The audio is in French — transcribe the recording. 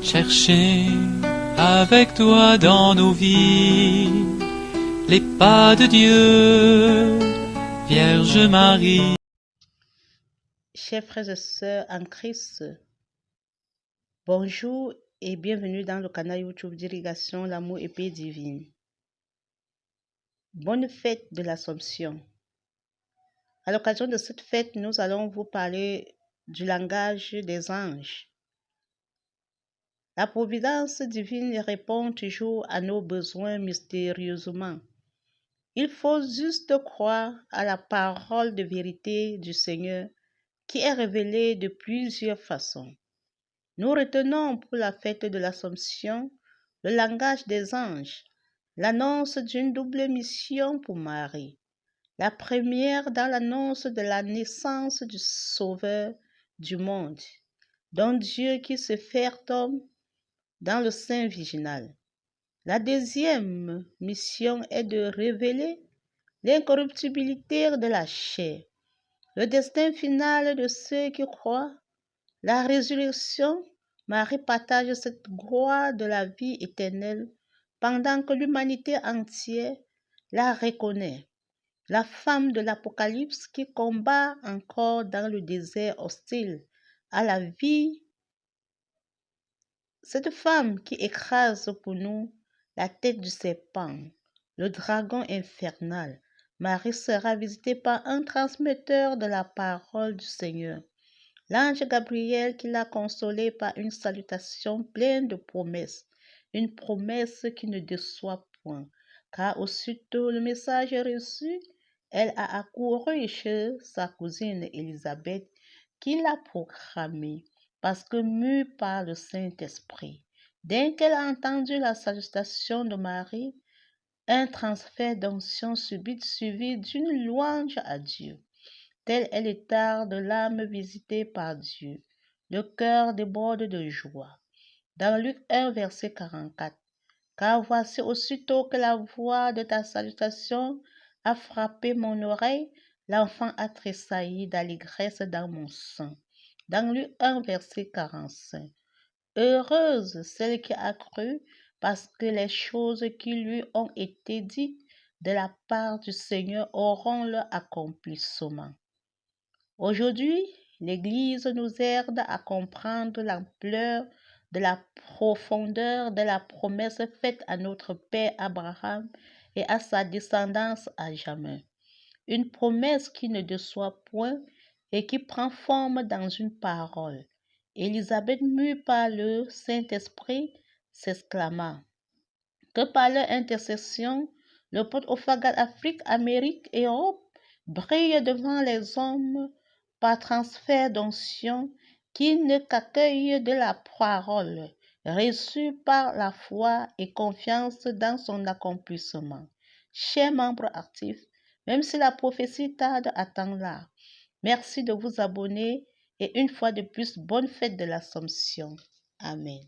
Chercher avec toi dans nos vies les pas de Dieu, Vierge Marie. Chers frères et sœurs en Christ, bonjour et bienvenue dans le canal YouTube d'Irrigation L'amour et paix divine. Bonne fête de l'Assomption. À l'occasion de cette fête, nous allons vous parler du langage des anges. La providence divine répond toujours à nos besoins mystérieusement. Il faut juste croire à la parole de vérité du Seigneur qui est révélée de plusieurs façons. Nous retenons pour la fête de l'Assomption le langage des anges, l'annonce d'une double mission pour Marie. La première dans l'annonce de la naissance du Sauveur du monde, dont Dieu qui se fait homme dans le sein virginal. La deuxième mission est de révéler l'incorruptibilité de la chair, le destin final de ceux qui croient, la résurrection. Marie partage cette gloire de la vie éternelle pendant que l'humanité entière la reconnaît. La femme de l'Apocalypse qui combat encore dans le désert hostile à la vie. Cette femme qui écrase pour nous la tête du serpent, le dragon infernal. Marie sera visitée par un transmetteur de la parole du Seigneur, l'ange Gabriel qui l'a consolée par une salutation pleine de promesses, une promesse qui ne déçoit point, car aussitôt le message reçu, elle a accouru chez sa cousine Élisabeth qui l'a proclamé, parce que mue par le Saint-Esprit. Dès qu'elle a entendu la salutation de Marie, un transfert d'onction subite suivi d'une louange à Dieu. Tel est l'état de l'âme visitée par Dieu. Le cœur déborde de joie. Dans Luc 1, verset 44. Car voici aussitôt que la voix de ta salutation a frappé mon oreille, l'enfant a tressailli d'allégresse dans mon sein. Dans Luc 1, verset 45. Heureuse celle qui a cru, parce que les choses qui lui ont été dites de la part du Seigneur auront leur accomplissement. Aujourd'hui, l'Église nous aide à comprendre l'ampleur de la profondeur de la promesse faite à notre Père Abraham et à sa descendance à jamais. Une promesse qui ne déçoit point et qui prend forme dans une parole. Élisabeth, mue par le Saint-Esprit, s'exclama que par leur intercession, le peuple Ophagal Afrique, Amérique et Europe brille devant les hommes par transfert d'onction qui ne qu'accueille de la parole reçue par la foi et confiance dans son accomplissement. Chers membres actifs, même si la prophétie tarde, attends-la. Merci de vous abonner et une fois de plus, bonne fête de l'Assomption. Amen.